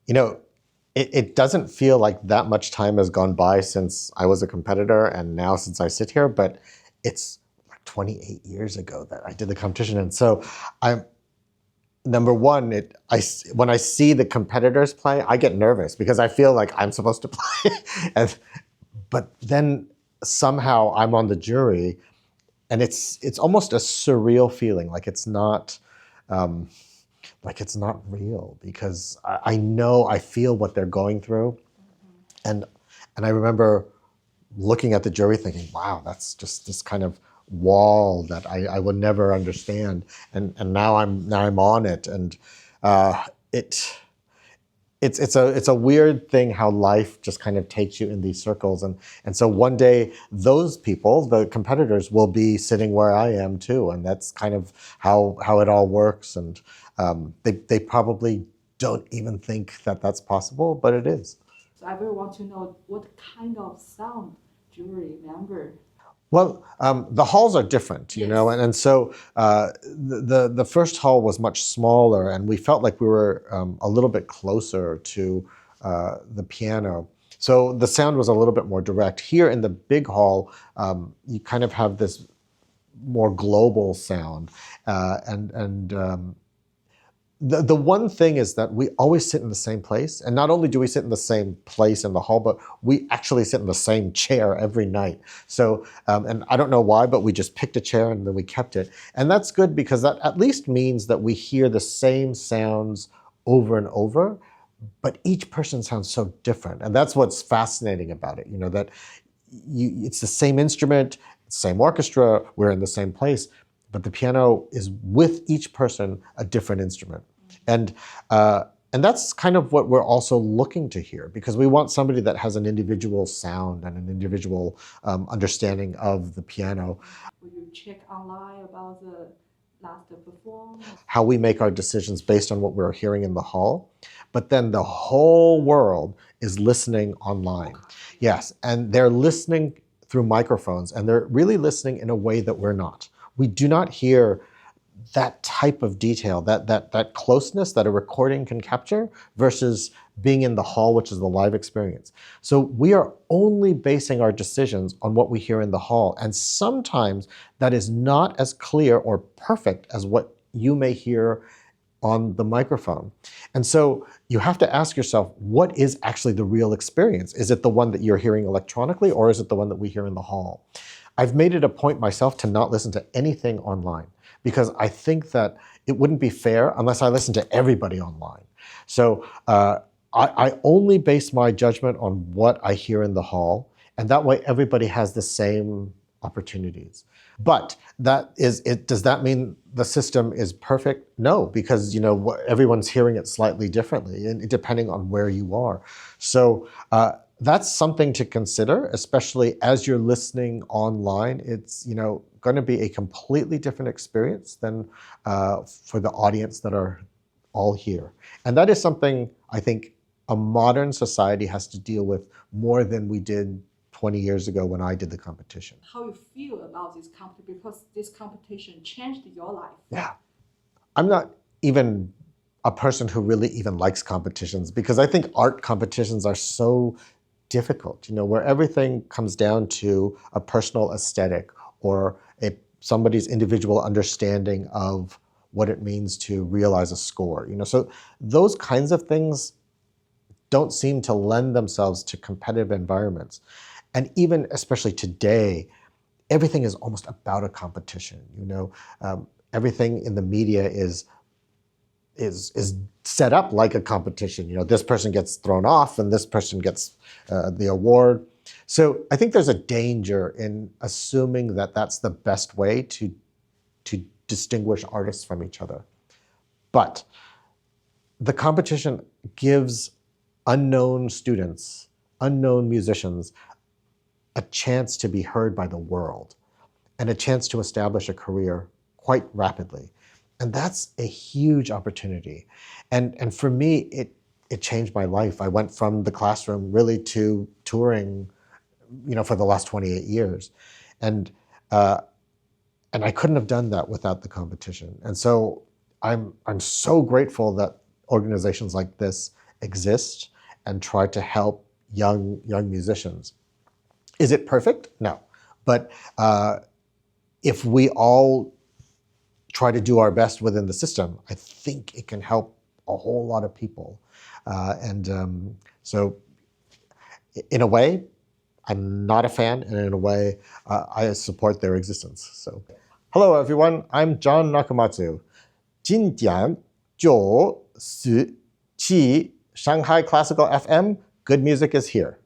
You know, it doesn't feel like that much time has gone by since I was a competitor and now since I sit here, but it's like 28 years ago that I did the competition. And so I'm, number one, when I see the competitors play, I get nervous because I feel like I'm supposed to play. But then somehow I'm on the jury, and it's almost a surreal feeling, like it's not real, because I know, I feel what they're going through. And I remember looking at the jury thinking, wow, that's just this kind of wall that I will never understand. And now I'm on it. And it's a weird thing how life just kind of takes you in these circles. And so one day those people, the competitors, will be sitting where I am too. And that's kind of how it all works. And they probably don't even think that that's possible, but it is. So I really want to know what kind of sound jury member. Well, the halls are different, you know, and so the first hall was much smaller, and we felt like we were a little bit closer to the piano. So the sound was a little bit more direct. Here in the big hall, you kind of have this more global sound, the one thing is that we always sit in the same place. And not only do we sit in the same place in the hall, but we actually sit in the same chair every night. So, and I don't know why, but we just picked a chair and then we kept it. And that's good because that at least means that we hear the same sounds over and over, but each person sounds so different. And that's what's fascinating about it, you know, that it's the same instrument, same orchestra, we're in the same place, but the piano is with each person a different instrument. And that's kind of what we're also looking to hear, because we want somebody that has an individual sound and an individual understanding of the piano. Will you check online about the last performance? How we make our decisions based on what we're hearing in the hall, but then the whole world is listening online. Yes, and they're listening through microphones, and they're really listening in a way that we're not. We do not hear that type of detail, that closeness that a recording can capture versus being in the hall, which is the live experience. So we are only basing our decisions on what we hear in the hall. And sometimes that is not as clear or perfect as what you may hear on the microphone. And so you have to ask yourself, what is actually the real experience? Is it the one that you're hearing electronically, or is it the one that we hear in the hall? I've made it a point myself to not listen to anything online, because I think that it wouldn't be fair unless I listen to everybody online. So I only base my judgment on what I hear in the hall, and that way everybody has the same opportunities. But does that mean the system is perfect? No, because you know everyone's hearing it slightly differently, and depending on where you are. So that's something to consider, especially as you're listening online. It's going to be a completely different experience than for the audience that are all here. And that is something I think a modern society has to deal with more than we did 20 years ago when I did the competition. How you feel about this competition, because this competition changed your life? Yeah. I'm not even a person who really even likes competitions, because I think art competitions are so difficult, where everything comes down to a personal aesthetic or somebody's individual understanding of what it means to realize a score. So those kinds of things don't seem to lend themselves to competitive environments. And even especially today, everything is almost about a competition. Everything in the media is set up like a competition. This person gets thrown off and this person gets the award. So I think there's a danger in assuming that that's the best way to distinguish artists from each other. But the competition gives unknown students, unknown musicians, a chance to be heard by the world and a chance to establish a career quite rapidly. And that's a huge opportunity. And for me, it changed my life. I went from the classroom really to touring, for the last 28 years. And I couldn't have done that without the competition. And so I'm so grateful that organizations like this exist and try to help young musicians. Is it perfect? No. But if we all try to do our best within the system, I think it can help a whole lot of people. So in a way, I'm not a fan, and in a way, I support their existence. So, hello everyone, I'm Jon Nakamatsu. 今天就是Shanghai Classical FM. Good music is here.